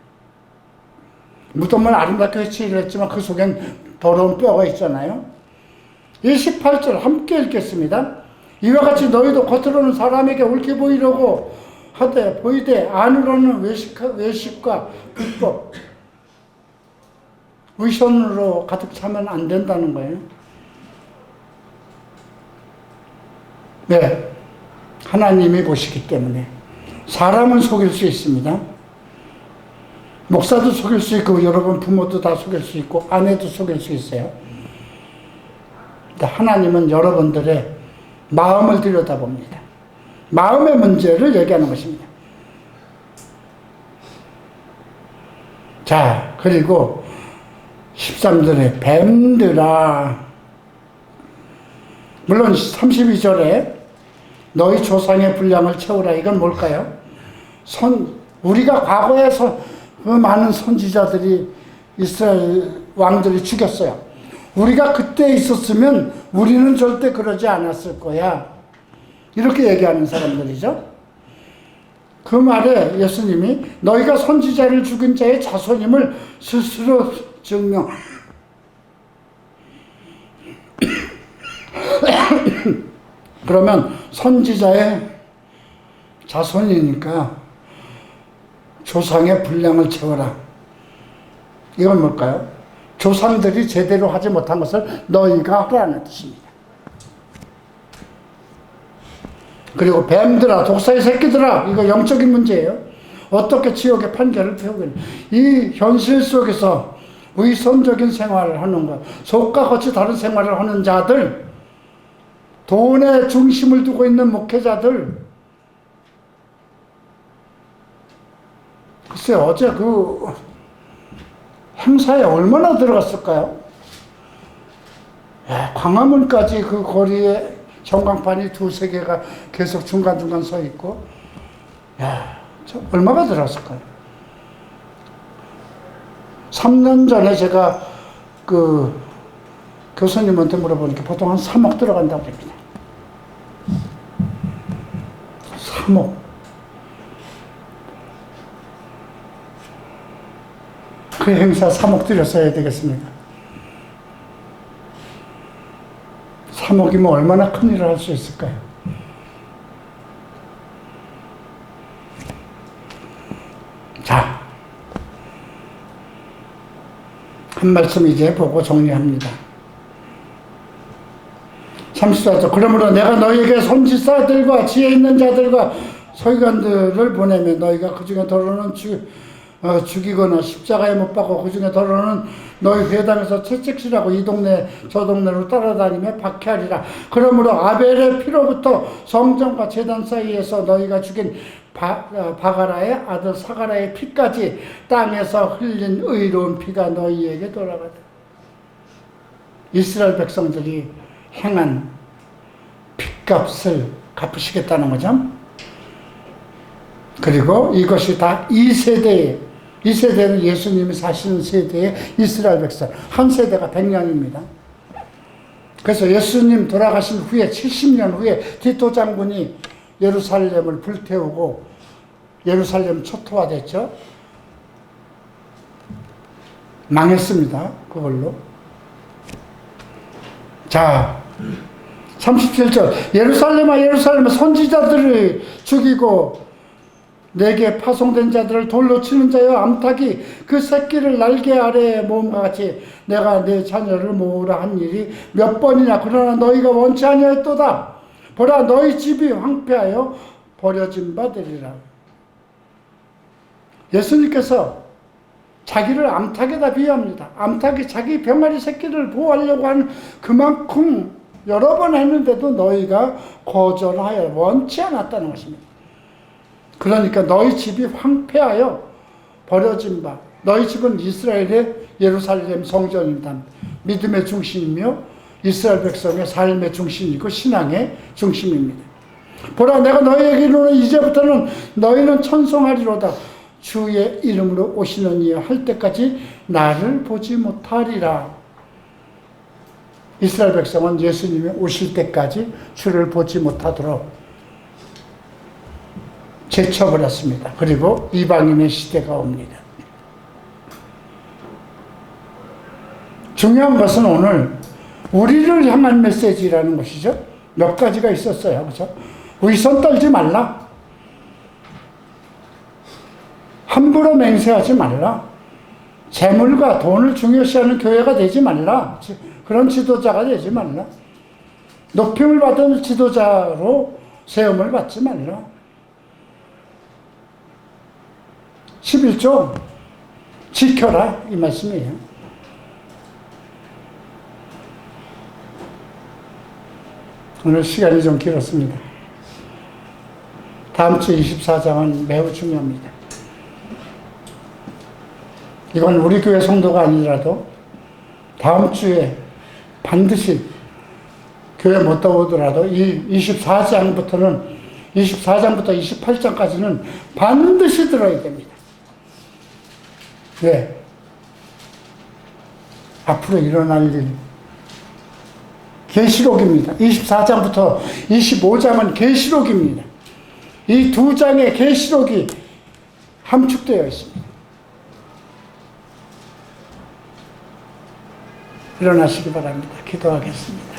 무덤은 아름답게 회칠을 했지만 그 속엔 더러운 뼈가 있잖아요. 28절 함께 읽겠습니다. 이와 같이 너희도 겉으로는 사람에게 옳게 보이려고 하되 보이되 안으로는 외식과 불법, 의선으로 가득 차면 안 된다는 거예요. 네, 하나님이 보시기 때문에 사람은 속일 수 있습니다. 목사도 속일 수 있고 여러분 부모도 다 속일 수 있고 아내도 속일 수 있어요. 근데 하나님은 여러분들의 마음을 들여다봅니다. 마음의 문제를 얘기하는 것입니다. 자, 그리고 13절에 뱀들아, 물론 32절에 너희 조상의 분량을 채우라. 이건 뭘까요? 우리가 과거에서 그 많은 선지자들이 이스라엘 왕들이 죽였어요. 우리가 그때 있었으면 우리는 절대 그러지 않았을 거야. 이렇게 얘기하는 사람들이죠. 그 말에 예수님이 너희가 선지자를 죽인 자의 자손임을 스스로 증명. 그러면 선지자의 자손이니까 조상의 분량을 채워라. 이건 뭘까요? 조상들이 제대로 하지 못한 것을 너희가 하라는 뜻입니다. 그리고 뱀들아, 독사의 새끼들아, 이거 영적인 문제예요. 어떻게 지옥의 판결을 펴오겠냐. 이 현실 속에서 위선적인 생활을 하는 것, 속과 겉이 다른 생활을 하는 자들, 돈에 중심을 두고 있는 목회자들, 글쎄 어제 그 행사에 얼마나 들어갔을까요? 야, 광화문까지 그 거리에 전광판이 두세 개가 계속 중간중간 서 있고, 야, 저 얼마가 들어갔을까요? 3년 전에 제가 그 교수님한테 물어보니까 보통 한 3억 들어간다고 합니다. 3억. 그 행사 3억 들였어야 되겠습니까? 3억이면 얼마나 큰 일을 할 수 있을까요? 자, 한 말씀 이제 보고 정리합니다. 34절 그러므로 내가 너희에게 선지자들과 지혜 있는 자들과 서기관들을 보내면 너희가 그 중에 더러는 죽이거나 십자가에 못 박고 그 중에 더러는 너희 회당에서 채찍질하고 이 동네 저 동네로 따라다니며 박해하리라. 그러므로 아벨의 피로부터 성전과 제단 사이에서 너희가 죽인 바가라의 아들 사가라의 피까지 땅에서 흘린 의로운 피가 너희에게 돌아가다. 이스라엘 백성들이 행한 핏값을 갚으시겠다는 거죠. 그리고 이것이 다 이 세대는 예수님이 사시는 세대의 이스라엘 백성. 한 세대가 100년입니다. 그래서 예수님 돌아가신 후에 70년 후에 디토 장군이 예루살렘을 불태우고 예루살렘 초토화됐죠. 망했습니다. 그걸로. 자, 37절 예루살렘아 예루살렘아 선지자들을 죽이고 내게 파송된 자들을 돌로 치는 자여 암탉이 그 새끼를 날개 아래에 모음과 같이 내가 내 자녀를 모으라 한 일이 몇 번이나 그러나 너희가 원치 아니하였도다. 보라 너희 집이 황폐하여 버려진 바 되리라. 예수님께서 자기를 암탉에다 비유합니다. 암탉이 자기 병아리 새끼를 보호하려고 하는 그만큼 여러 번 했는데도 너희가 거절하여 원치 않았다는 것입니다. 그러니까 너희 집이 황폐하여 버려진 바, 너희 집은 이스라엘의 예루살렘 성전입니다. 믿음의 중심이며 이스라엘 백성의 삶의 중심이고 신앙의 중심입니다. 보라 내가 너희에게 이르노니 이제부터는 너희는 천송하리로다. 주의 이름으로 오시는 이여 할 때까지 나를 보지 못하리라. 이스라엘 백성은 예수님이 오실 때까지 주를 보지 못하도록 제쳐버렸습니다. 그리고 이방인의 시대가 옵니다. 중요한 것은 오늘 우리를 향한 메시지라는 것이죠. 몇 가지가 있었어요. 그렇죠? 우리 손 떨지 말라. 함부로 맹세하지 말라. 재물과 돈을 중요시하는 교회가 되지 말라. 그런 지도자가 되지 말라. 높임을 받은 지도자로 세움을 받지 말라. 11조 지켜라 이 말씀이에요. 오늘 시간이 좀 길었습니다. 다음 주 24장은 매우 중요합니다. 이건 우리 교회 성도가 아니라도 다음 주에 반드시 교회 못 오더라도 이 24장부터 28장까지는 반드시 들어야 됩니다. 왜? 앞으로 일어날 일. 계시록입니다. 24장부터 25장은 계시록입니다. 이 두 장의 계시록이 함축되어 있습니다. 일어나시기 바랍니다. 기도하겠습니다.